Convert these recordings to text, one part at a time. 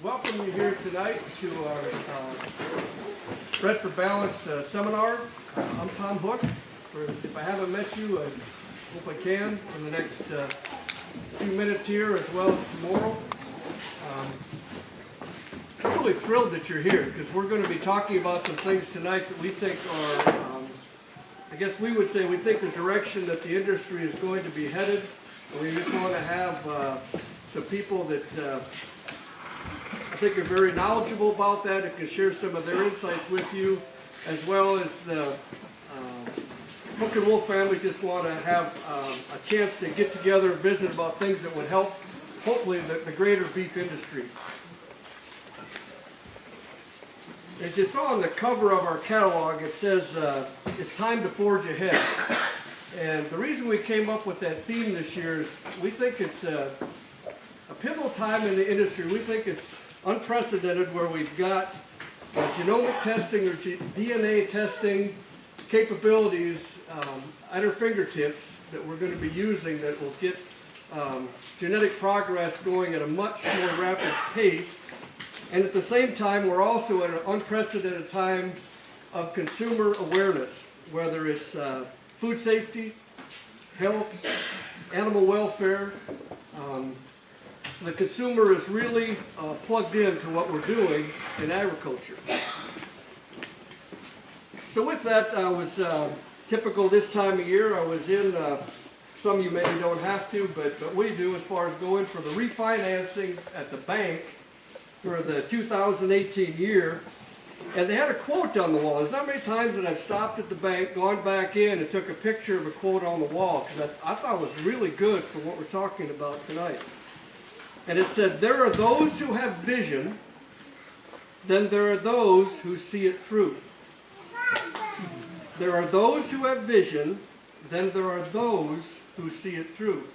Welcome you here tonight to our Bred for Balance seminar. I'm Tom Hook. If I haven't met you, I hope I can in the next few minutes here as well as tomorrow. I'm really thrilled that you're here because we're going to be talking about some things tonight that we think are, I guess we would say we think the direction that the industry is going to be headed. And we just want to have some people that I think are very knowledgeable about that and can share some of their insights with you, as well as the Hook and Wulf family just want to have a chance to get together and visit about things that would help, hopefully, the greater beef industry. As you saw on the cover of our catalog, it says, it's time to forge ahead. And the reason we came up with that theme this year is we think it's a pivotal time in the industry. We think it's unprecedented where we've got genomic testing or DNA testing capabilities at our fingertips that we're going to be using that will get genetic progress going at a much more rapid pace. And at the same time, we're also at an unprecedented time of consumer awareness, whether it's food safety, health, animal welfare. The consumer is really plugged into what we're doing in agriculture. So with that, I was typical this time of year. I was in, some of you maybe don't have to, but we do as far as going for the refinancing at the bank for the 2018 year. And they had a quote on the wall. There's not many times that I've stopped at the bank, gone back in, and took a picture of a quote on the wall, because I thought it was really good for what we're talking about tonight. And it said, "There are those who have vision, then there are those who see it through. There are those who have vision, then there are those who see it through."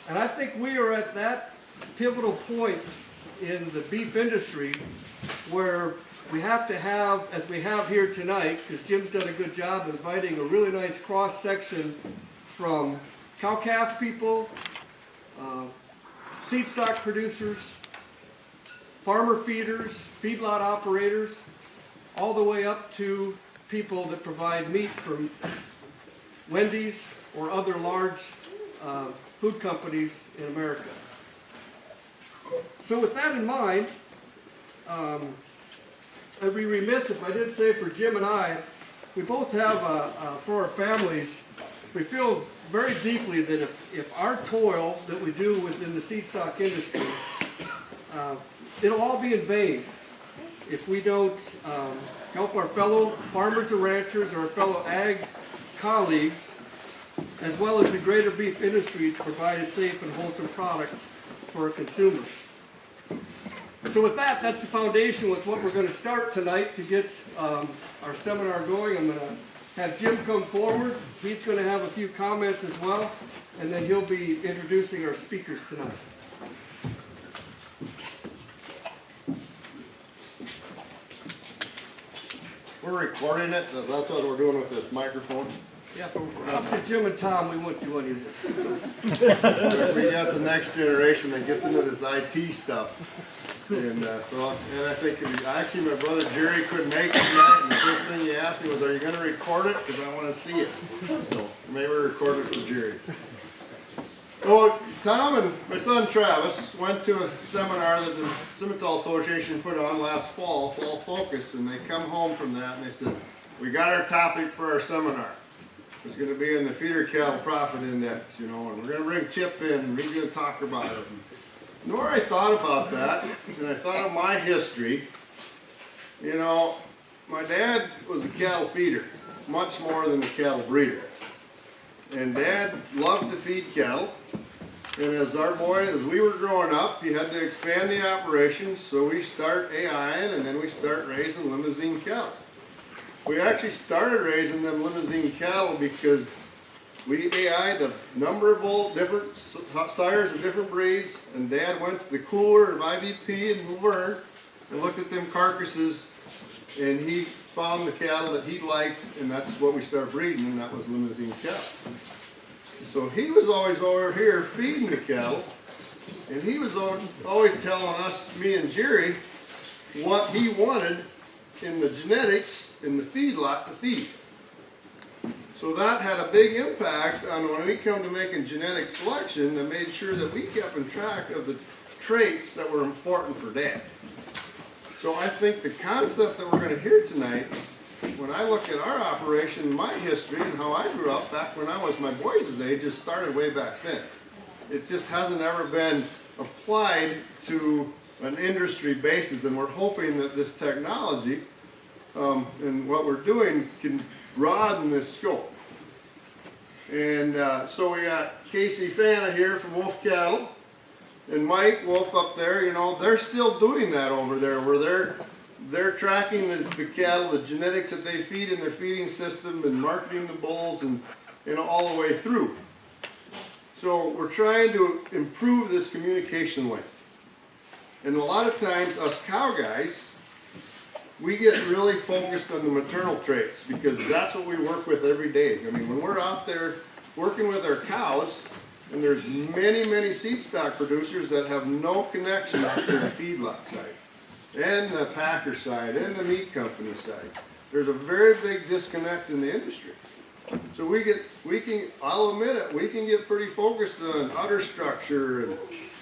And I think we are at that pivotal point in the beef industry where we have to have, as we have here tonight, because Jim's done a good job inviting a really nice cross-section from cow-calf people, seed stock producers, farmer feeders, feedlot operators, all the way up to people that provide meat from Wendy's or other large food companies in America. So with that in mind, I'd be remiss if I didn't say for Jim and I, we both have, for our families, we feel very deeply that if our toil that we do within the seed stock industry, it'll all be in vain if we don't help our fellow farmers and ranchers, or our fellow ag colleagues, as well as the greater beef industry, to provide a safe and wholesome product for our consumers. So with that, that's the foundation with what we're going to start tonight to get our seminar going. I'm going to have Jim come forward. He's going to have a few comments as well, and then he'll be introducing our speakers tonight. We're recording it, so that's what we're doing with this microphone. Yeah, up to Jim and Tom, we won't do any of this. We got the next generation that gets into this IT stuff. And I think, actually my brother Jerry couldn't make it tonight, and the first thing he asked me was, "Are you going to record it? Because I want to see it." So maybe we record it for Jerry. So Tom and my son Travis went to a seminar that the Simmental Association put on last fall, Fall Focus, and they come home from that and they said, "We got our topic for our seminar. It's going to be in the feeder cattle profit index, you know, and we're going to bring Chip in and we're going to talk about it." The more I thought about that, and I thought of my history, you know, my dad was a cattle feeder, much more than a cattle breeder. And Dad loved to feed cattle. And as we were growing up, you had to expand the operations, so we start AIing, and then we start raising limousine cattle. We actually started raising them limousine cattle because we AI'd a number of different sires of different breeds, and Dad went to the cooler of IVP in Laverne and looked at them carcasses, and he found the cattle that he liked, and that's what we started breeding, and that was limousine cattle. So he was always over here feeding the cattle, And he was always telling us, me and Jerry, what he wanted in the genetics in the feedlot to feed. So that had a big impact on when we come to making genetic selection and made sure that we kept in track of the traits that were important for Dad. So I think the concept that we're going to hear tonight, when I look at our operation, my history and how I grew up back when I was my boys' age, just started way back then. It just hasn't ever been applied to an industry basis, and we're hoping that this technology and what we're doing can broaden this scope. And so we got Casey Fana here from Wulf Cattle, and Mike Wulf up there. You know, they're still doing that over there, where they're tracking the cattle, the genetics that they feed in their feeding system, and marketing the bulls, and all the way through. So we're trying to improve this communication link. And a lot of times, us cow guys, we get really focused on the maternal traits because that's what we work with every day. I mean, when we're out there working with our cows, and there's many seed stock producers that have no connection to the feedlot side, and the packer side, and the meat company side. There's a very big disconnect in the industry. So I'll admit it, we can get pretty focused on udder structure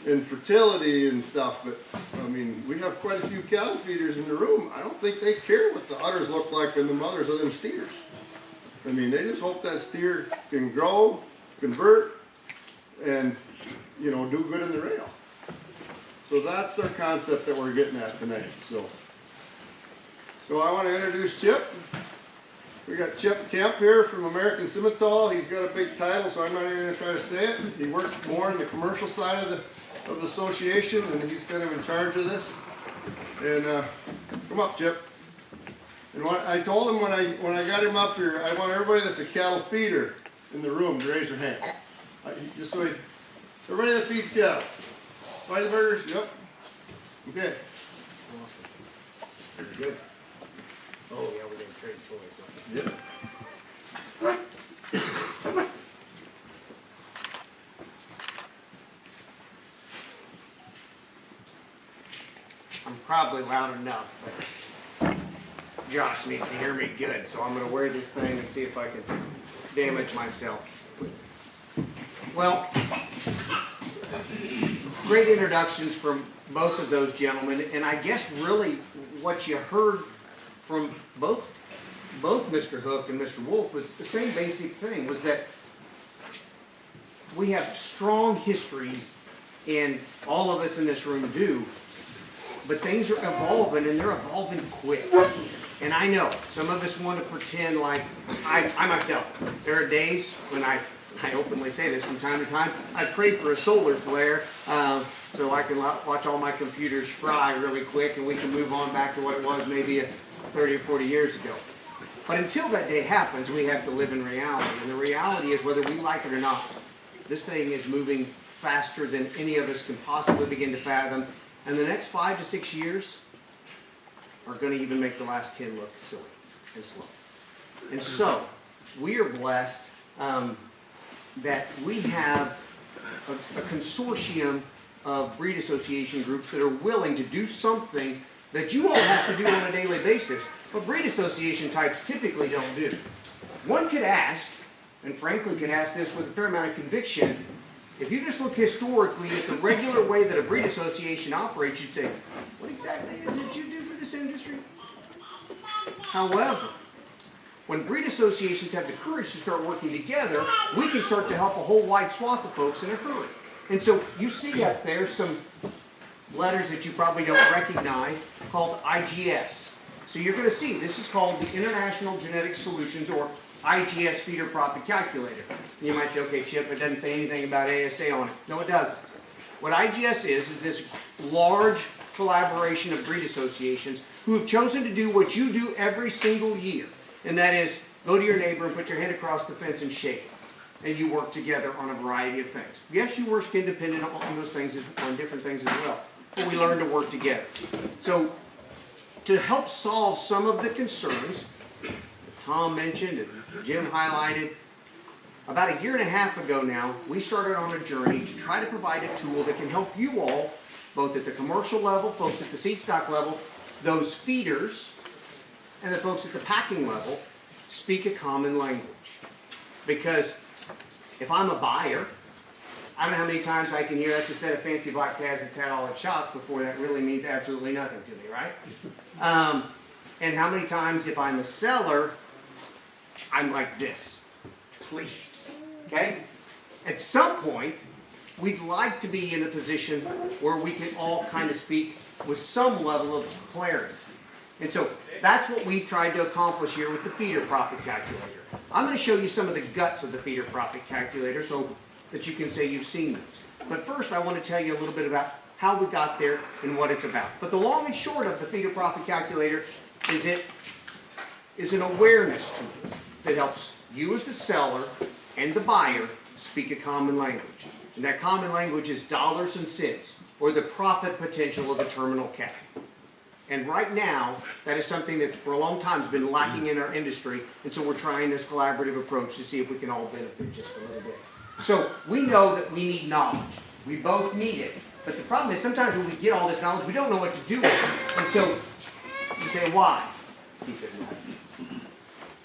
and fertility and stuff, but I mean, we have quite a few cattle feeders in the room. I don't think they care what the udders look like and the mothers of them steers. I mean, they just hope that steer can grow, convert, and, you know, do good in the rail. So that's our concept that we're getting at tonight. So I want to introduce Chip. We got Chip Kemp here from American Simmental. He's got a big title, so I'm not even going to try to say it. He works more on the commercial side of the association, and he's kind of in charge of this. And come up, Chip. And I told him when I got him up here, I want everybody that's a cattle feeder in the room to raise their hand. Just wait. Everybody that feeds cattle. Buy the burgers? Yep. Okay. Awesome. Very good. Oh yeah, we're gonna trade toys. Yep. I'm probably loud enough, but Josh needs to hear me good, so I'm gonna wear this thing and see if I can damage myself. Well, great introductions from both of those gentlemen, and I guess really what you heard from both Mr. Hook and Mr. Wulf was the same basic thing, was that we have strong histories, and all of us in this room do, but things are evolving, and they're evolving quick. And I know some of us want to pretend like I myself, there are days when I openly say this from time to time, I pray for a solar flare so I can watch all my computers fry really quick and we can move on back to what it was maybe 30 or 40 years ago. But until that day happens, we have to live in reality. And the reality is, whether we like it or not, this thing is moving faster than any of us can possibly begin to fathom. And the next 5 to 6 years are going to even make the last 10 look silly and slow. And so, we are blessed that we have a consortium of breed association groups that are willing to do something that you all have to do on a daily basis, but breed association types typically don't do. One could ask, and frankly could ask this with a fair amount of conviction, if you just look historically at the regular way that a breed association operates, you'd say, what exactly is it you do for this industry? However, when breed associations have the courage to start working together, we can start to help a whole wide swath of folks in a hurry. And so you see up there some letters that you probably don't recognize called IGS. So you're going to see this is called the International Genetic Solutions, or IGS Feeder Profit Calculator. And you might say, okay, Chip, it doesn't say anything about ASA on it. No, it doesn't. What IGS is this large collaboration of breed associations who have chosen to do what you do every single year. And that is, go to your neighbor and put your hand across the fence and shake it. And you work together on a variety of things. Yes, you work independent on those things, on different things as well. But we learn to work together. So, to help solve some of the concerns that Tom mentioned and Jim highlighted, about a year and a half ago now, we started on a journey to try to provide a tool that can help you all, both at the commercial level, folks at the seed stock level, those feeders, and the folks at the packing level, speak a common language. Because if I'm a buyer, I don't know how many times I can hear that's a set of fancy black calves that's had all its shots before that really means absolutely nothing to me, right? And how many times if I'm a seller, I'm like this, please, okay? At some point, we'd like to be in a position where we can all kind of speak with some level of clarity. And so that's what we've tried to accomplish here with the feeder profit calculator. I'm going to show you some of the guts of the feeder profit calculator so that you can say you've seen those. But first I want to tell you a little bit about how we got there and what it's about. But the long and short of the feeder profit calculator is it is an awareness tool that helps you as the seller and the buyer speak a common language. And that common language is dollars and cents, or the profit potential of a terminal cow. And right now, that is something that for a long time has been lacking in our industry, and so we're trying this collaborative approach to see if we can all benefit just a little bit. So we know that we need knowledge. We both need it. But the problem is sometimes when we get all this knowledge, we don't know what to do with it. And so you say, why? Keep it in mind.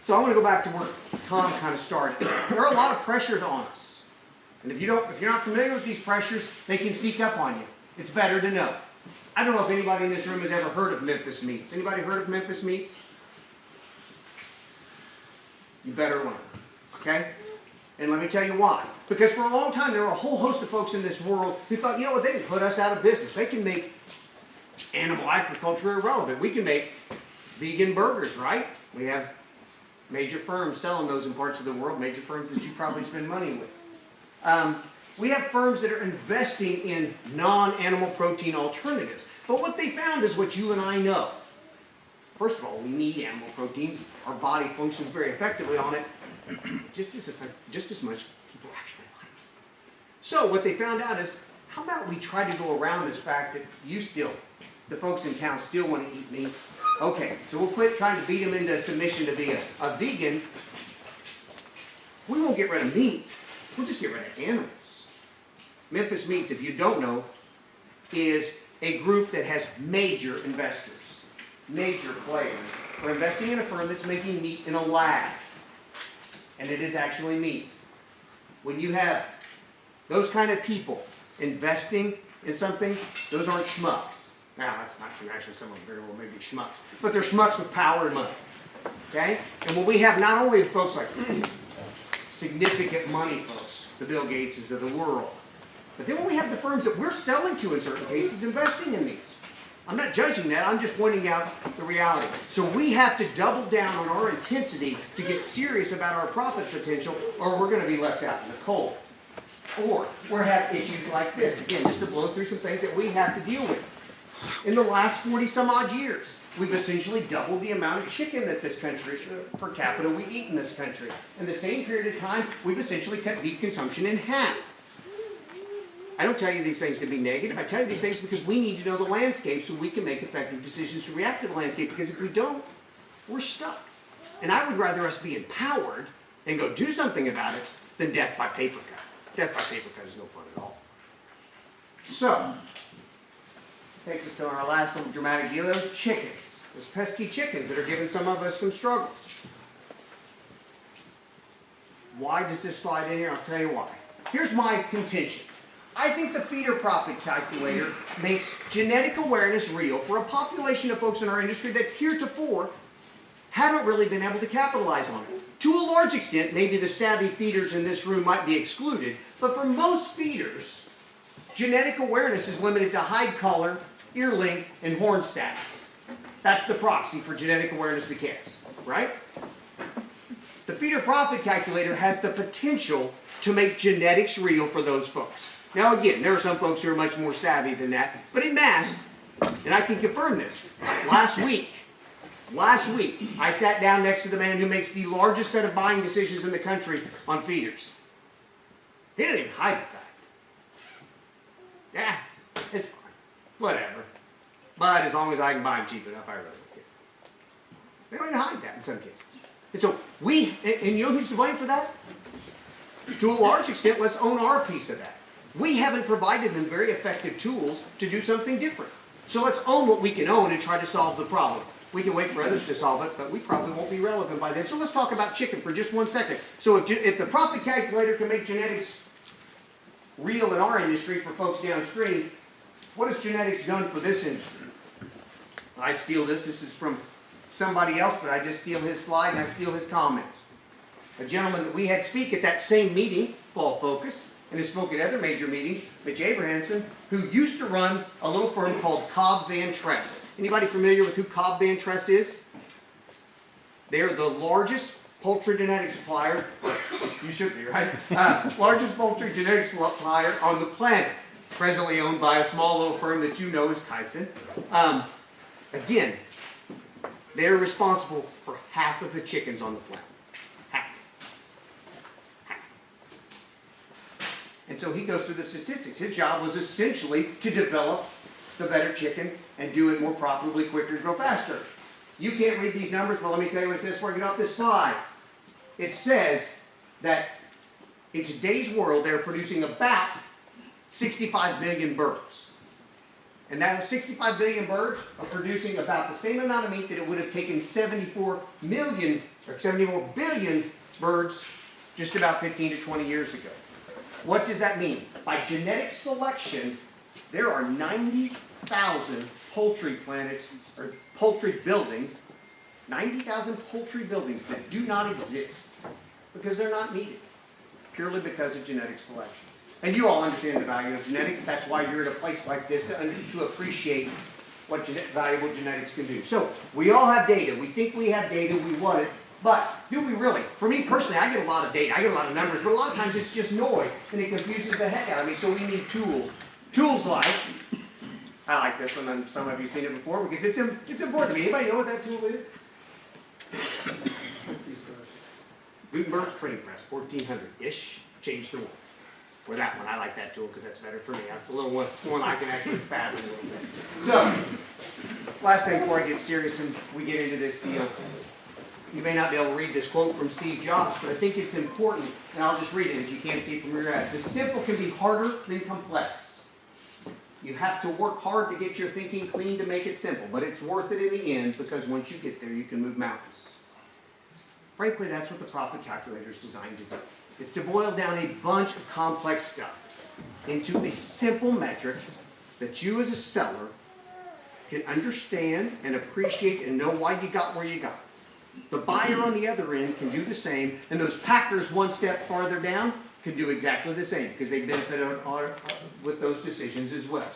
So I want to go back to where Tom kind of started. There are a lot of pressures on us. And if you're not familiar with these pressures, they can sneak up on you. It's better to know. I don't know if anybody in this room has ever heard of Memphis Meats. Anybody heard of Memphis Meats? You better learn, okay? And let me tell you why. Because for a long time, there were a whole host of folks in this world who thought, you know what, they can put us out of business. They can make animal agriculture irrelevant. We can make vegan burgers, right? We have major firms selling those in parts of the world, major firms that you probably spend money with. We have firms that are investing in non-animal protein alternatives. But what they found is what you and I know. First of all, we need animal proteins. Our body functions very effectively on it. Just as much people actually like it. So what they found out is, how about we try to go around this fact that the folks in town still want to eat meat. Okay, so we'll quit trying to beat them into submission to be a vegan. We won't get rid of meat. We'll just get rid of animals. Memphis Meats, if you don't know, is a group that has major investors, major players, who are investing in a firm that's making meat in a lab. And it is actually meat. When you have those kind of people investing in something, those aren't schmucks. Now, that's not true. Actually, some of them very well may be schmucks. But they're schmucks with power and money. Okay? And when we have not only the folks like significant money folks, the Bill Gateses of the world, but then when we have the firms that we're selling to in certain cases investing in these. I'm not judging that, I'm just pointing out the reality. So we have to double down on our intensity to get serious about our profit potential, or we're going to be left out in the cold. Or we're having issues like this. Again, just to blow through some things that we have to deal with. In the last 40 some odd years, we've essentially doubled the amount of chicken that this country, per capita, we eat in this country. In the same period of time, we've essentially cut beef consumption in half. I don't tell you these things to be negative. I tell you these things because we need to know the landscape so we can make effective decisions to react to the landscape, because if we don't, we're stuck. And I would rather us be empowered and go do something about it than death by paper cut. Death by paper cut is no fun at all. So, takes us to our last little dramatic deal, those chickens. Those pesky chickens that are giving some of us some struggles. Why does this slide in here? I'll tell you why. Here's my contention. I think the feeder profit calculator makes genetic awareness real for a population of folks in our industry that heretofore haven't really been able to capitalize on it. To a large extent, maybe the savvy feeders in this room might be excluded, but for most feeders, genetic awareness is limited to hide color, ear length, and horn status. That's the proxy for genetic awareness of the calves, right? The feeder profit calculator has the potential to make genetics real for those folks. Now again, there are some folks who are much more savvy than that, but en masse, and I can confirm this, last week, I sat down next to the man who makes the largest set of buying decisions in the country on feeders. He didn't even hide the fact. Yeah, it's fine, whatever. But as long as I can buy them cheap enough, I really don't care. They don't even hide that in some cases. And so and you know who's to blame for that? to a large extent, let's own our piece of that. We haven't provided them very effective tools to do something different. So let's own what we can own and try to solve the problem. We can wait for others to solve it, but we probably won't be relevant by then. So let's talk about chicken for just 1 second. So if the profit calculator can make genetics real in our industry for folks downstream, what has genetics done for this industry? I steal this. This is from somebody else, but I just steal his slide and I steal his comments. A gentleman that we had speak at that same meeting, Fall Focus, and has spoken at other major meetings, Mitch Abrahamson, who used to run a little firm called Cobb Van Tress. Anybody familiar with who Cobb Van Tress is? They're the largest poultry genetic supplier, you should be, right? Largest poultry genetic supplier on the planet. Presently owned by a small little firm that you know is Tyson. Again, they're responsible for half of the chickens on the planet. Half. And so he goes through the statistics. His job was essentially to develop the better chicken and do it more profitably, quicker, and grow faster. You can't read these numbers, but let me tell you what it says before I get off this slide. It says that in today's world, they're producing about 65 billion birds. And that 65 billion birds are producing about the same amount of meat that it would have taken 74 billion birds just about 15 to 20 years ago. What does that mean? By genetic selection, there are 90,000 poultry planets, or poultry buildings, 90,000 poultry buildings that do not exist because they're not needed, purely because of genetic selection. And you all understand the value of genetics. That's why you're at a place like this to appreciate what valuable genetics can do. So we all have data. We think we have data. We want it. But do we really? For me personally, I get a lot of data. I get a lot of numbers. But a lot of times it's just noise. And it confuses the heck out of me. So we need tools. Tools like, I like this one. And some of you have seen it before because it's important to me. Anybody know what that tool is? Gutenberg's printing press, 1400-ish. Changed the world. Or that one, I like that tool because that's better for me. That's a little one I can actually fathom a little bit. So, last thing before I get serious and we get into this deal. You may not be able to read this quote from Steve Jobs, but I think it's important, and I'll just read it if you can't see it from your eyes. It says, simple can be harder than complex. You have to work hard to get your thinking clean to make it simple, but it's worth it in the end because once you get there, you can move mountains. Frankly, that's what the profit calculator is designed to do. It's to boil down a bunch of complex stuff into a simple metric that you as a seller can understand and appreciate and know why you got where you got. The buyer on the other end can do the same, and those packers one step farther down can do exactly the same because they benefit with those decisions as well.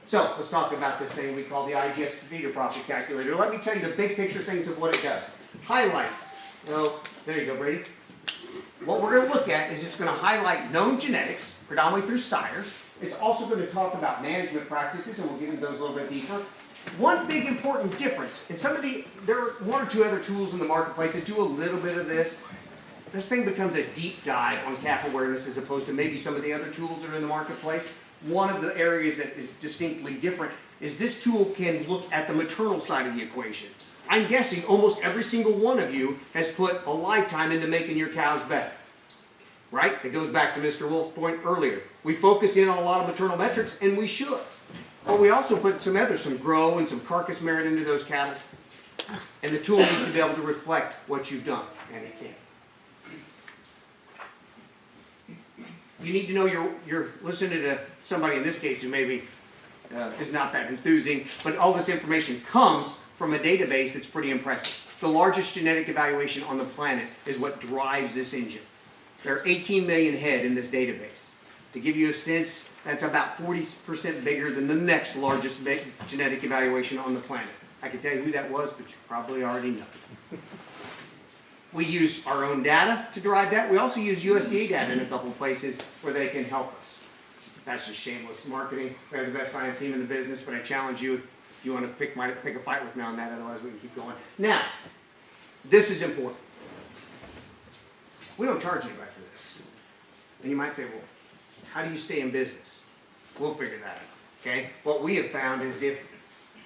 So let's talk about this thing we call the IGS feeder profit calculator. Let me tell you the big picture things of what it does. Highlights. Well, there you go, Brady. What we're going to look at is it's going to highlight known genetics, predominantly through sires. It's also going to talk about management practices, and we'll get into those a little bit deeper. One big important difference, and there are one or two other tools in the marketplace that do a little bit of this. This thing becomes a deep dive on calf awareness as opposed to maybe some of the other tools that are in the marketplace. One of the areas that is distinctly different is this tool can look at the maternal side of the equation. I'm guessing almost every single one of you has put a lifetime into making your cows better. Right? That goes back to Mr. Wulf's point earlier. We focus in on a lot of maternal metrics, and we should. But we also put some grow and some carcass merit into those cattle. And the tool needs to be able to reflect what you've done, and it can. You need to know you're listening to somebody in this case who maybe is not that enthusing, but all this information comes from a database that's pretty impressive. The largest genetic evaluation on the planet is what drives this engine. There are 18 million head in this database. To give you a sense, that's about 40% bigger than the next largest genetic evaluation on the planet. I can tell you who that was, but you probably already know. We use our own data to derive that. We also use USD data in a couple of places where they can help us. That's just shameless marketing. We have the best science team in the business, but I challenge you if you want to pick a fight with me on that, otherwise we can keep going. Now, this is important. We don't charge anybody for this. And you might say, well, how do you stay in business? We'll figure that out, okay? What we have found is if,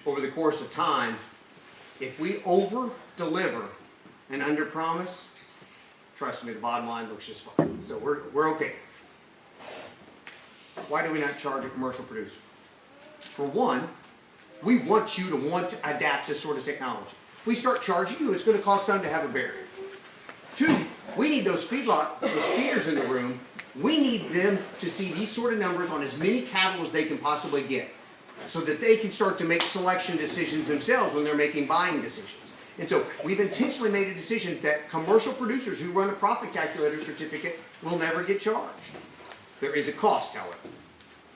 over the course of time, if we over-deliver and under-promise, Trust me, the bottom line looks just fine. So we're okay. Why do we not charge a commercial producer? For one, we want you to want to adapt this sort of technology. If we start charging you, it's going to cost some to have a barrier. Two, we need those feeders in the room. We need them to see these sort of numbers on as many cattle as they can possibly get, so that they can start to make selection decisions themselves when they're making buying decisions. And so we've intentionally made a decision that commercial producers who run a profit calculator certificate will never get charged. There is a cost, however.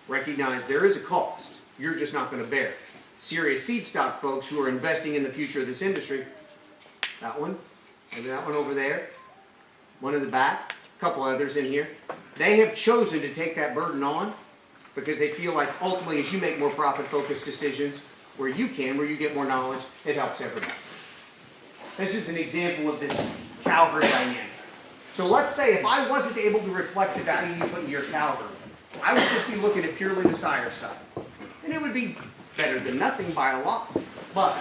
Recognize there is a cost. You're just not going to bear it. Serious seed stock folks who are investing in the future of this industry, that one, maybe that one over there, one in the back, a couple others in here, they have chosen to take that burden on because they feel like ultimately as you make more profit-focused decisions where you get more knowledge, it helps everybody. This is an example of this cow herd dynamic. So let's say if I wasn't able to reflect the value you put into your cow herd, I would just be looking at purely the sire side. And it would be better than nothing by a lot. But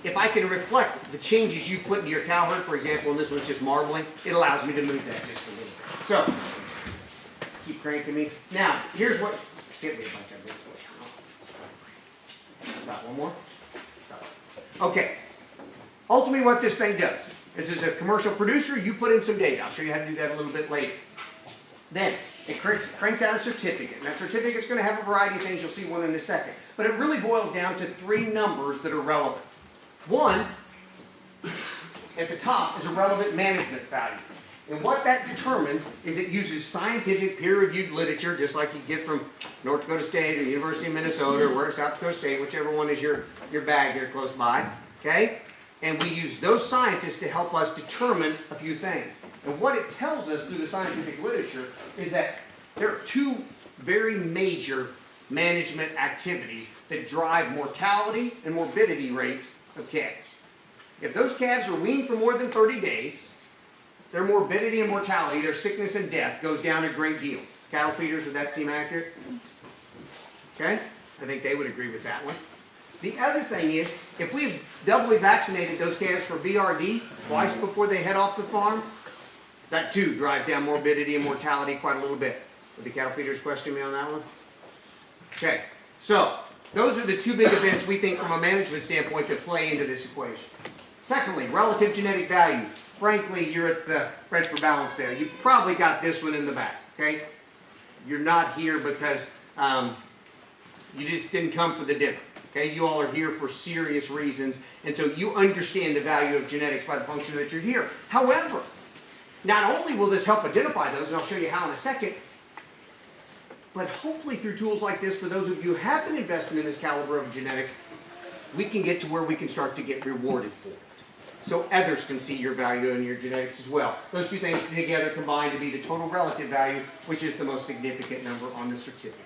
if I can reflect the changes you put into your cow herd, for example, and this one's just marbling, it allows me to move that just a little bit. So, keep cranking me. Now, here's what, give me a bunch of this. Stop, one more. Stop. Okay. Ultimately what this thing does is as a commercial producer, you put in some data. I'll show you how to do that a little bit later. Then, it cranks out a certificate. And that certificate's going to have a variety of things. You'll see one in a second. But it really boils down to 3 numbers that are relevant. One, at the top, is a relevant management value. And what that determines is it uses scientific peer-reviewed literature, just like you get from North Dakota State or University of Minnesota or South Dakota State, whichever one is your bag here close by. Okay? And we use those scientists to help us determine a few things. And what it tells us through the scientific literature is that there are 2 very major management activities that drive mortality and morbidity rates of calves. If those calves are weaned for more than 30 days, their morbidity and mortality, their sickness and death, goes down a great deal. Cattle feeders, would that seem accurate? Okay? I think they would agree with that one. The other thing is, if we've doubly vaccinated those calves for BRD twice before they head off the farm, that too drives down morbidity and mortality quite a little bit. Would the cattle feeders question me on that one? Okay, so those are the 2 big events we think from a management standpoint that play into this equation. Secondly, relative genetic value. Frankly, you're at the Bred for Balance there. You probably got this one in the back, okay? You're not here because you just didn't come for the dinner. Okay, you all are here for serious reasons, and so you understand the value of genetics by the function that you're here. However, not only will this help identify those, and I'll show you how in a second, but hopefully through tools like this, for those of you who have been investing in this caliber of genetics, we can get to where we can start to get rewarded for it. So others can see your value in your genetics as well. Those 2 things together combine to be the total relative value, which is the most significant number on the certificate.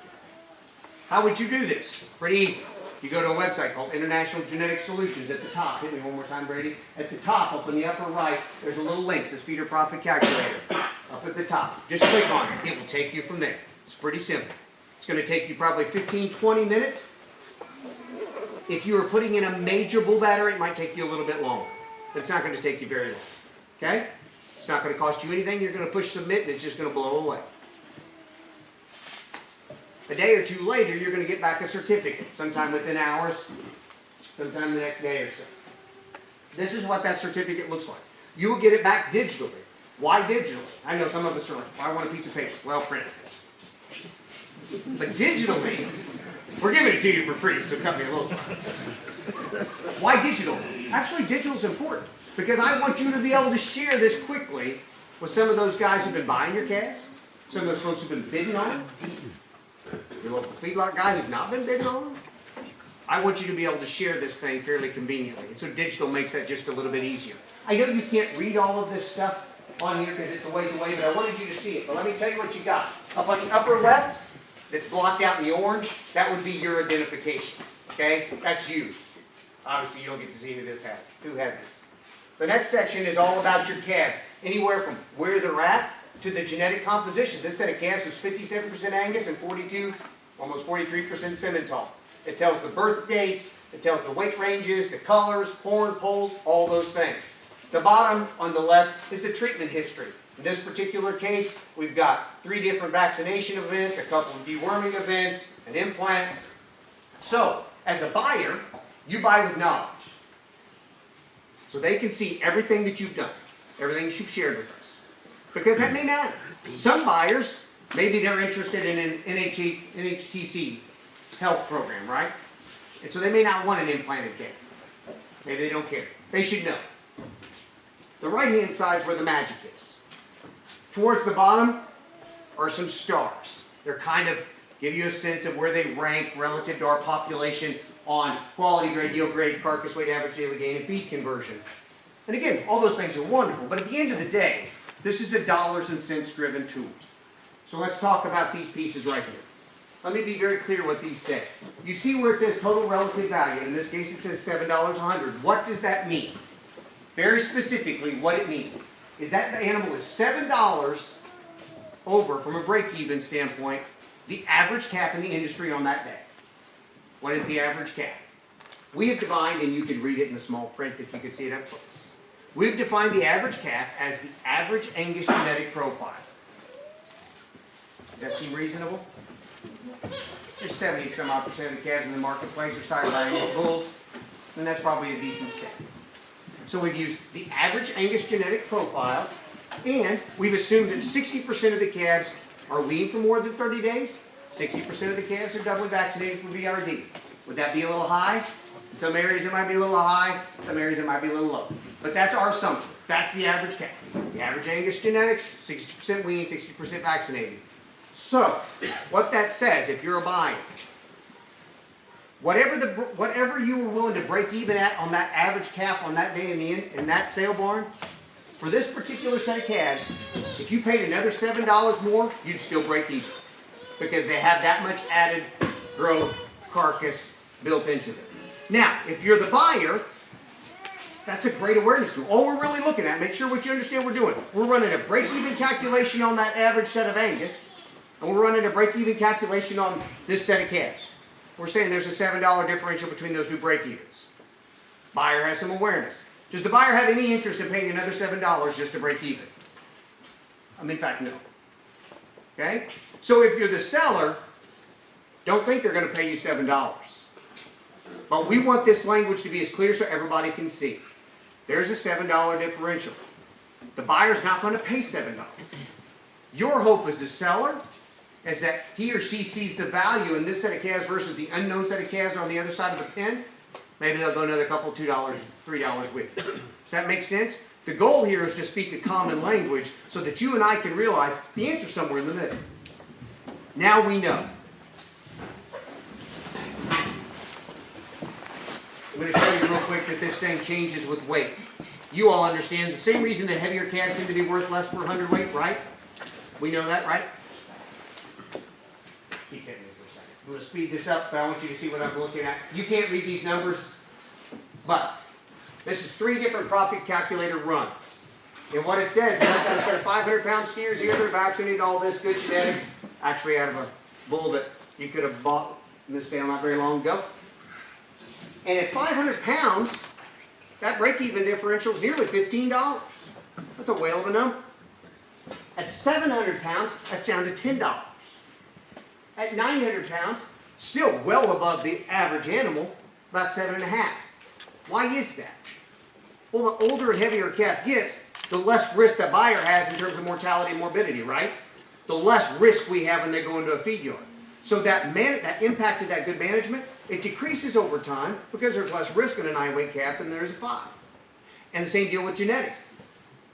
How would you do this? Pretty easy. You go to a website called International Genetic Solutions. At the top, hit me one more time, Brady. At the top, up in the upper right, there's a little link, says Feeder Profit Calculator. Up at the top. Just click on it. It will take you from there. It's pretty simple. It's going to take you probably 15-20 minutes. If you are putting in a major bull battery, it might take you a little bit longer. But it's not going to take you very long. Okay? It's not going to cost you anything. You're going to push submit, and it's just going to blow away. A day or 2 later, you're going to get back a certificate, sometime within hours, sometime the next day or so. This is what that certificate looks like. You will get it back digitally. Why digitally? I know some of us are like, well, I want a piece of paper. Well, print it. But digitally, we're giving it to you for free, so cut me a little slack. Why digital? Actually, digital is important because I want you to be able to share this quickly with some of those guys who've been buying your calves, some of those folks who've been bidding on them. Your local feedlot guy who's not been bidding on them. I want you to be able to share this thing fairly conveniently. And so digital makes that just a little bit easier. I know you can't read all of this stuff on here because it's a ways away, but I wanted you to see it. But let me tell you what you got. Up on the upper left, that's blocked out in the orange, that would be your identification. Okay? That's you. Obviously, you don't get to see who this has. Who had this? The next section is all about your calves. Anywhere from where they're at to the genetic composition. This set of calves was 57% Angus and 42, almost 43% Simmental. It tells the birth dates, it tells the weight ranges, the colors, horn, poll, all those things. The bottom on the left is the treatment history. In this particular case, we've got 3 different vaccination events, a couple of deworming events, an implant. So, as a buyer, you buy with knowledge. So they can see everything that you've done, everything that you've shared with us. Because that may matter. Some buyers, maybe they're interested in an NHTC health program, right? And so they may not want an implanted calf. Maybe they don't care. They should know. The right-hand side is where the magic is. Towards the bottom are some stars. They're kind of give you a sense of where they rank relative to our population on quality grade, yield grade, carcass weight, average daily gain, and feed conversion. And again, all those things are wonderful, but at the end of the day, this is a dollars and cents driven tool. So let's talk about these pieces right here. Let me be very clear what these say. You see where it says total relative value. In this case, it says $7 a hundred. What does that mean? Very specifically, what it means is that the animal is $7 over, from a break-even standpoint, the average calf in the industry on that day. What is the average calf? We have defined, and you can read it in the small print if you could see it up close. We've defined the average calf as the average Angus genetic profile. Does that seem reasonable? There's 70-some-odd% of the calves in the marketplace are sized by Angus bulls, and that's probably a decent step. So we've used the average Angus genetic profile, and we've assumed that 60% of the calves are weaned for more than 30 days. 60% of the calves are doubly vaccinated for VRD. Would that be a little high? In some areas it might be a little high, some areas it might be a little low. But that's our assumption. That's the average calf. The average Angus genetics, 60% weaned, 60% vaccinated. So, what that says, if you're a buyer, whatever you were willing to break even at on that average calf on that day in that sale barn, for this particular set of calves, if you paid another $7 more, you'd still break even. Because they have that much added growth, carcass built into them. Now, if you're the buyer, that's a great awareness tool. All we're really looking at, make sure what you understand we're doing. We're running a break-even calculation on that average set of Angus, and we're running a break-even calculation on this set of calves. We're saying there's a $7 differential between those two break-evens. Buyer has some awareness. Does the buyer have any interest in paying another $7 just to break even? In fact, no. Okay? So if you're the seller, don't think they're going to pay you $7. But we want this language to be as clear so everybody can see. There's a $7 differential. The buyer's not going to pay $7. Your hope as a seller is that he or she sees the value in this set of calves versus the unknown set of calves on the other side of the pen. Maybe they'll go another couple, $2, $3 with you. Does that make sense? The goal here is to speak a common language so that you and I can realize the answer's somewhere in the middle. Now we know. I'm going to show you real quick that this thing changes with weight. You all understand the same reason that heavier calves seem to be worth less per hundredweight, right? We know that, right? Keep hitting me for a second. I'm going to speed this up, but I want you to see what I'm looking at. You can't read these numbers, but this is 3 different profit calculator runs. And what it says is I've got a set of 500-pound steers here that are vaccinated, all this good genetics, actually out of a bull that you could have bought in this sale not very long ago. And at 500 pounds, that break-even differential is nearly $15. That's a whale of a number. At 700 pounds, that's down to $10. At 900 pounds, still well above the average animal, about 7.5. Why is that? Well, the older and heavier a calf gets, the less risk the buyer has in terms of mortality and morbidity, right? The less risk we have when they go into a feed yard. So that impact of that good management, it decreases over time because there's less risk in a 9-weight calf than there is a 5. And the same deal with genetics.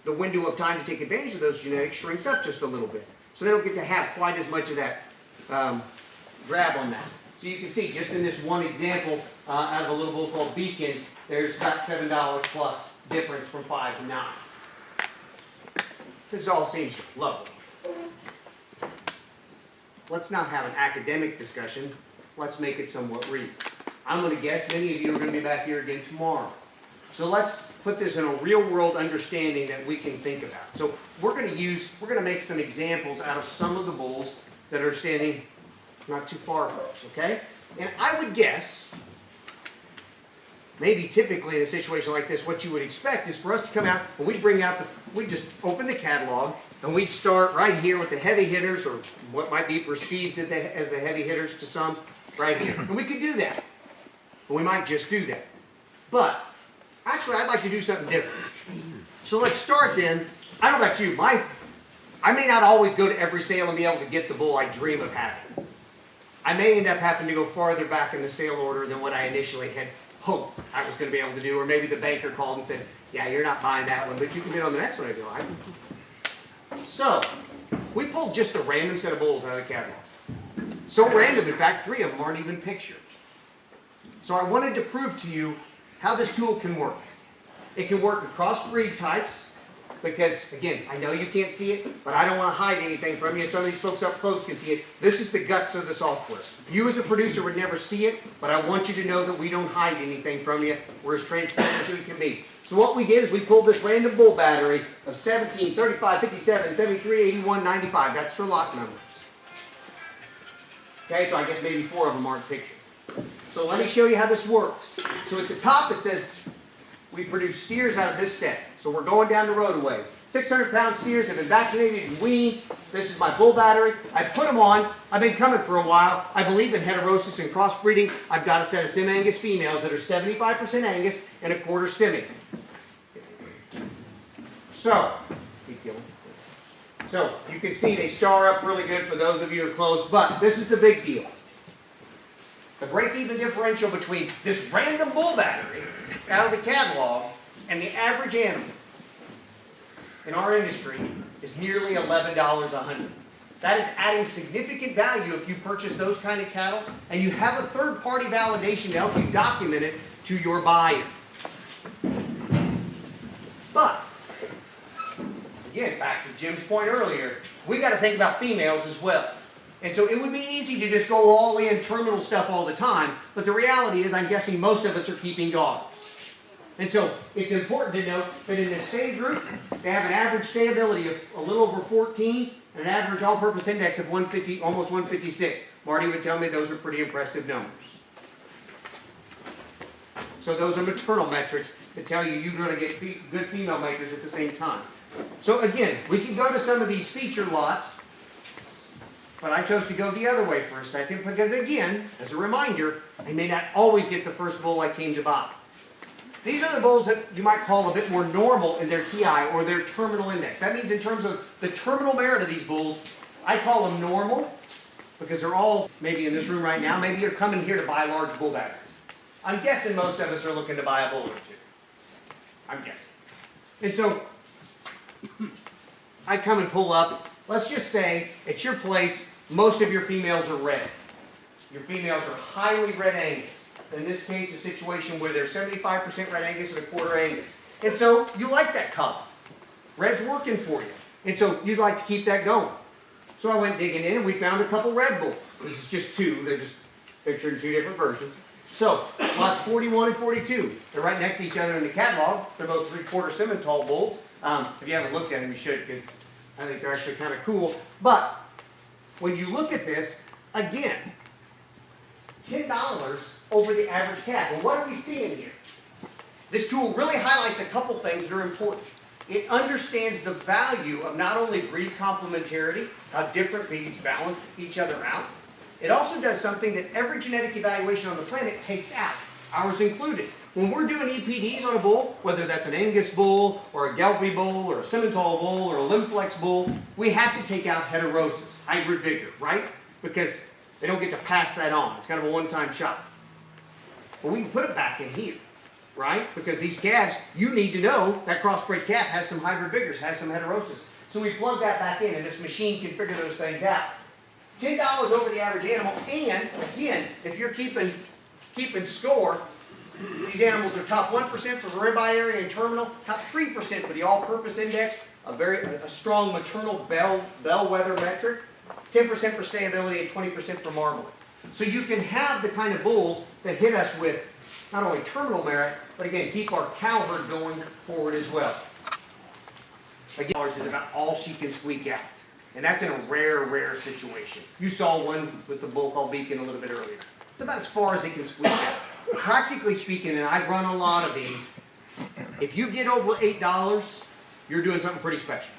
The window of time to take advantage of those genetics shrinks up just a little bit. So they don't get to have quite as much of that grab on that. So you can see just in this one example out of a little bull called Beacon, there's about $7 plus difference from 5 to 9. This all seems lovely. Let's not have an academic discussion. Let's make it somewhat real. I'm going to guess many of you are going to be back here again tomorrow. So let's put this in a real world understanding that we can think about. So we're going to make some examples out of some of the bulls that are standing not too far from us, okay? And I would guess maybe typically in a situation like this, what you would expect is for us to come out and we'd bring out, we'd just open the catalog and we'd start right here with the heavy hitters, or what might be perceived as the heavy hitters to some, right here. And we could do that. We might just do that. But actually, I'd like to do something different. So let's start then. I don't know about you. I may not always go to every sale and be able to get the bull I dream of having. I may end up having to go farther back in the sale order than what I initially had hoped I was going to be able to do. Or maybe the banker called and said, yeah, you're not buying that one, but you can get on the next one. I go, I can. So, we pulled just a random set of bulls out of the catalog. So random, in fact, 3 of them aren't even pictured. So I wanted to prove to you how this tool can work. It can work across breed types, because, again, I know you can't see it, but I don't want to hide anything from you. Some of these folks up close can see it. This is the guts of the software. You as a producer would never see it, but I want you to know that we don't hide anything from you. We're as transparent as we can be. So what we did is we pulled this random bull battery of 17, 35, 57, 73, 81, 95. That's for lot numbers. Okay, so I guess maybe 4 of them aren't pictured. So let me show you how this works. So at the top it says we produce steers out of this set. So we're going down the road a ways. 600-pound steers have been vaccinated and weaned. This is my bull battery. I put them on. I've been coming for a while. I believe in heterosis and crossbreeding. I've got a set of Sim Angus females that are 75% Angus and a quarter Simi. So you can see they star up really good for those of you who are close, but this is the big deal. The break-even differential between this random bull battery out of the catalog and the average animal in our industry is nearly $11 a hundred. That is adding significant value if you purchase those kind of cattle and you have a third-party validation to help you document it to your buyer. But, again, back to Jim's point earlier, we got to think about females as well. And so it would be easy to just go all in terminal stuff all the time, but the reality is I'm guessing most of us are keeping daughters. And so it's important to note that in this same group, they have an average stability of a little over 14 and an average all-purpose index of 150, almost 156. Marty would tell me those are pretty impressive numbers. So those are maternal metrics that tell you you're going to get good female makers at the same time. So again, we can go to some of these feature lots, but I chose to go the other way for a second because, again, as a reminder, I may not always get the first bull I came to buy. These are the bulls that you might call a bit more normal in their TI or their terminal index. That means in terms of the terminal merit of these bulls, I call them normal because they're all maybe in this room right now. Maybe you're coming here to buy large bull batteries. I'm guessing most of us are looking to buy a bull or two. I'm guessing. And so I come and pull up. Let's just say at your place, most of your females are red. Your females are highly red Angus. In this case, a situation where they're 75% red Angus and a quarter Angus. And so you like that color. Red's working for you. And so you'd like to keep that going. So I went digging in and we found a couple red bulls. This is just 2. They're just pictured in 2 different versions. So lots 41 and 42. They're right next to each other in the catalog. They're both 3/4 Simmental bulls. If you haven't looked at them, you should because I think they're actually kind of cool. But when you look at this, again, $10 over the average calf. Well, what are we seeing here? This tool really highlights a couple things that are important. It understands the value of not only breed complementarity, how different breeds balance each other out. It also does something that every genetic evaluation on the planet takes out, ours included. When we're doing EPDs on a bull, whether that's an Angus bull, or a Gelbvieh bull, or a Simmental bull, or a Limflex bull, we have to take out heterosis, hybrid vigor, right? Because they don't get to pass that on. It's kind of a one-time shot. But we can put it back in here, right? Because these calves, you need to know that crossbred calf has some hybrid vigors, has some heterosis. So we plug that back in, and this machine can figure those things out. $10 over the average animal, and again, if you're keeping score, these animals are top 1% for ribeye area and terminal, top 3% for the all-purpose index, a strong maternal bellwether metric, 10% for stayability and 20% for marbling. So you can have the kind of bulls that hit us with not only terminal merit, but again, keep our cow herd going forward as well. Again, ours is about all she can squeak out. And that's in a rare situation. You saw one with the bull called Beacon a little bit earlier. It's about as far as it can squeak out. practically speaking, and I run a lot of these, if you get over $8, you're doing something pretty special.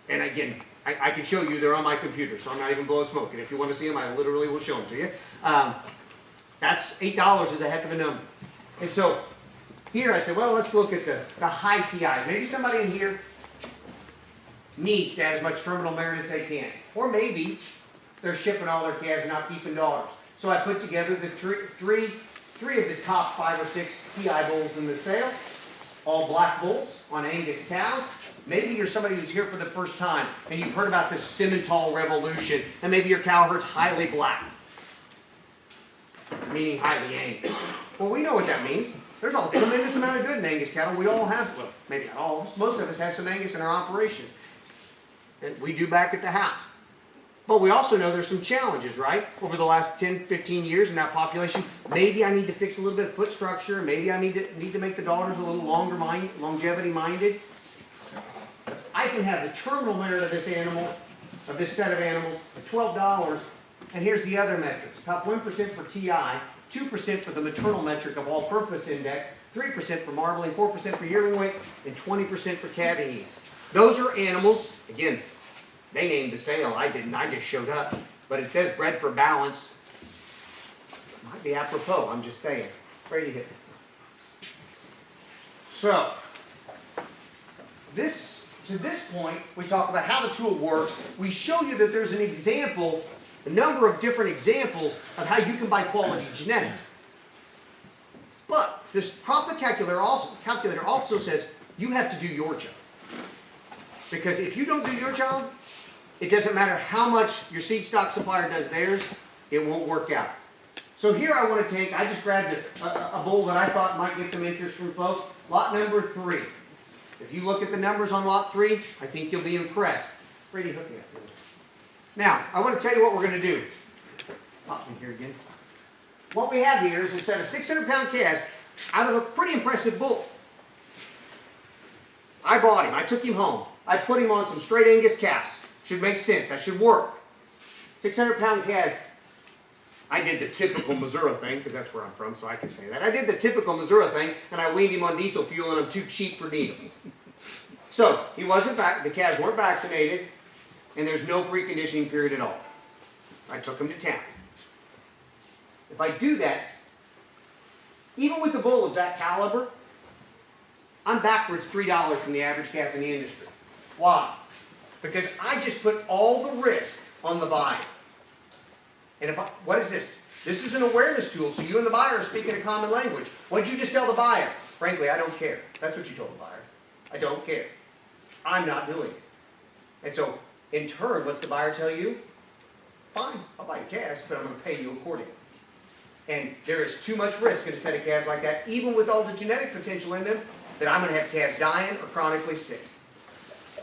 And again, I can show you, they're on my computer, so I'm not even blowing smoke. And if you want to see them, I literally will show them to you. That's $8 is a heck of a number. And so here I said, well, let's look at the high TIs. Maybe somebody in here needs to add as much terminal merit as they can. Or maybe they're shipping all their calves and not keeping daughters. So I put together the three of the top 5 or 6 TI bulls in the sale. All black bulls on Angus cows. Maybe you're somebody who's here for the first time and you've heard about this Simmental revolution, and maybe your cow herd's highly black, meaning highly Angus. Well, we know what that means. There's a tremendous amount of good in Angus cattle. We all have, well, maybe not all of us, most of us have some Angus in our operations. And we do back at the house. But we also know there's some challenges, right? Over the last 10, 15 years in that population, maybe I need to fix a little bit of foot structure. Maybe I need to make the daughters a little longer longevity minded. I can have the terminal merit of this animal, of this set of animals, at $12. And here's the other metrics. Top 1% for TI, 2% for the maternal metric of all-purpose index, 3% for marbling, 4% for yearling weight, and 20% for calving ease. Those are animals, again, they named the sale, I didn't, I just showed up. But it says bred for balance. Might be apropos, I'm just saying. Brady hit me. So, to this point, we talk about how the tool works. We show you that there's an example, a number of different examples of how you can buy quality genetics. But this profit calculator also says you have to do your job. Because if you don't do your job, it doesn't matter how much your seed stock supplier does theirs, it won't work out. So here I want to take, I just grabbed a bull that I thought might get some interest from folks. Lot number 3. If you look at the numbers on lot 3, I think you'll be impressed. Brady, hook me up. Now, I want to tell you what we're going to do. Pop in here again. What we have here is a set of 600-pound calves out of a pretty impressive bull. I bought him. I took him home. I put him on some straight Angus cows. Should make sense. That should work. 600-pound calves. I did the typical Missouri thing, because that's where I'm from, so I can say that. I did the typical Missouri thing, and I weaned him on diesel fuel, and I'm too cheap for needles. So, he wasn't the calves weren't vaccinated, and there's no preconditioning period at all. I took him to town. If I do that, even with a bull of that caliber, I'm backwards $3 from the average calf in the industry. Why? Because I just put all the risk on the buyer. And what is this? This is an awareness tool, so you and the buyer are speaking a common language. What did you just tell the buyer? Frankly, I don't care. That's what you told the buyer. I don't care. I'm not doing it. And so, in turn, what's the buyer tell you? Fine, I'll buy your calves, but I'm going to pay you accordingly. And there is too much risk in a set of calves like that, even with all the genetic potential in them, that I'm going to have calves dying or chronically sick.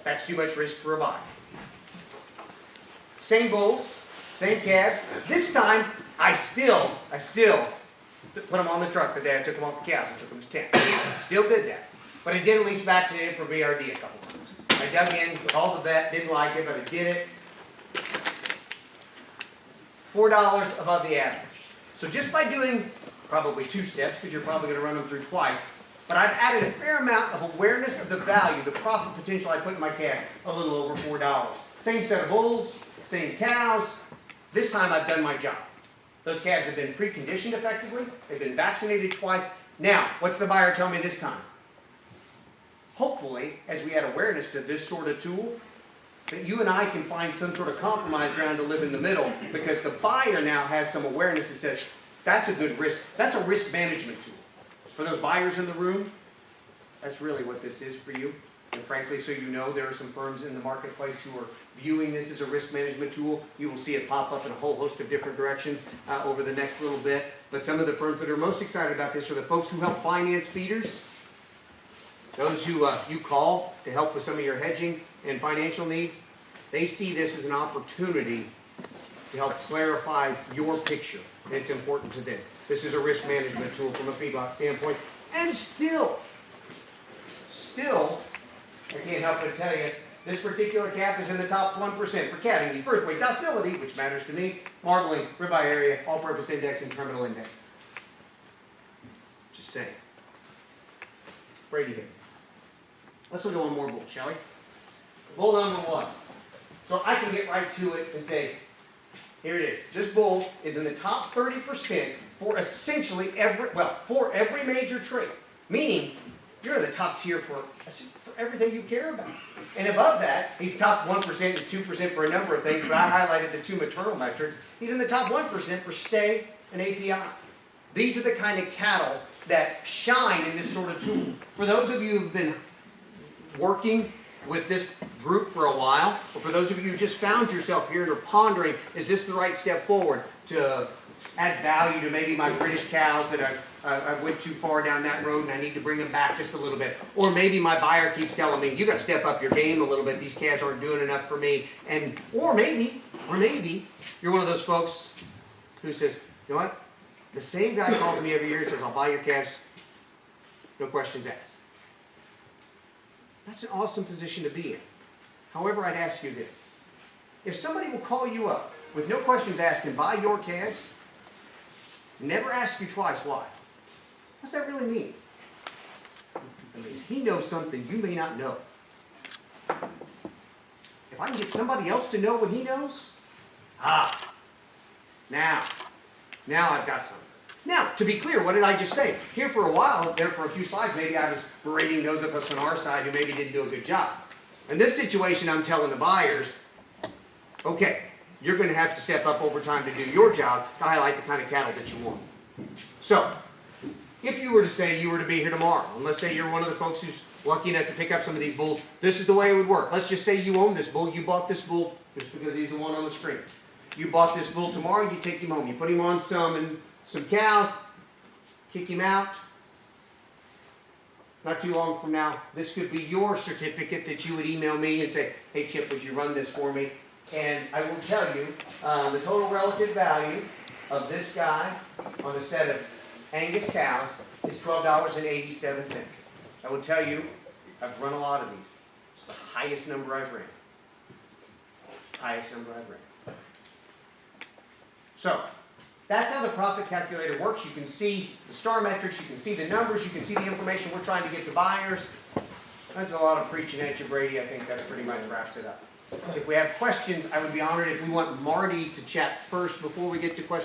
That's too much risk for a buyer. Same bulls, same calves. This time, I still put them on the truck the day I took them off the cows and took them to town. Still did that. But I did at least vaccinate it for BRD a couple times. I dug in with all the vet, didn't like it, but I did it. $4 above the average. So just by doing probably 2 steps, because you're probably going to run them through twice, but I've added a fair amount of awareness of the value, the profit potential I put in my calf, a little over $4. Same set of bulls, same cows. This time I've done my job. Those calves have been preconditioned effectively. They've been vaccinated twice. Now, what's the buyer tell me this time? Hopefully, as we add awareness to this sort of tool, that you and I can find some sort of compromise ground to live in the middle, because the buyer now has some awareness that says, that's a good risk. That's a risk management tool. For those buyers in the room, that's really what this is for you. And frankly, so you know, there are some firms in the marketplace who are viewing this as a risk management tool. You will see it pop up in a whole host of different directions over the next little bit. But some of the firms that are most excited about this are the folks who help finance feeders. Those who you call to help with some of your hedging and financial needs. They see this as an opportunity to help clarify your picture. And it's important to them. This is a risk management tool from a feedlot standpoint. And still, I can't help but tell you, this particular calf is in the top 1% for calving ease, birth weight, docility, which matters to me, marbling, ribeye area, all-purpose index, and terminal index. Just saying. Brady here. Let's look at one more bull, shall we? Bull number 1. So I can get right to it and say, here it is. This bull is in the top 30% for essentially for every major trait. Meaning, you're in the top tier for everything you care about. And above that, he's top 1% and 2% for a number of things, but I highlighted the 2 maternal metrics. He's in the top 1% for stay and API. These are the kind of cattle that shine in this sort of tool. For those of you who've been working with this group for a while, or for those of you who just found yourself here and are pondering, is this the right step forward to add value to maybe my British cows that I went too far down that road and I need to bring them back just a little bit. Or maybe my buyer keeps telling me, you got to step up your game a little bit, these calves aren't doing enough for me. Or maybe you're one of those folks who says, you know what? The same guy calls me every year and says, I'll buy your calves, no questions asked. That's an awesome position to be in. However, I'd ask you this. If somebody will call you up with no questions asked and buy your calves, never ask you twice why. What's that really mean? It means he knows something you may not know. If I can get somebody else to know what he knows, now I've got something. Now, to be clear, what did I just say? Here for a while, there for a few slides, maybe I was berating those of us on our side who maybe didn't do a good job. In this situation, I'm telling the buyers, okay, you're going to have to step up over time to do your job to highlight the kind of cattle that you want. So, if you were to say you were to be here tomorrow, and let's say you're one of the folks who's lucky enough to pick up some of these bulls, this is the way it would work. Let's just say you own this bull, you bought this bull just because he's the one on the screen. You bought this bull tomorrow, you take him home, you put him on some cows, kick him out. Not too long from now, this could be your certificate that you would email me and say, hey Chip, would you run this for me? And I will tell you, the total relative value of this guy on a set of Angus cows is $12.87. I will tell you, I've run a lot of these. It's the highest number I've ran. Highest number I've ran. So, that's how the profit calculator works. You can see the star metrics, you can see the numbers, you can see the information we're trying to get to buyers. That's a lot of preaching at you, Brady. I think that pretty much wraps it up. If we have questions, I would be honored if we want Marty to chat first before we get to questions.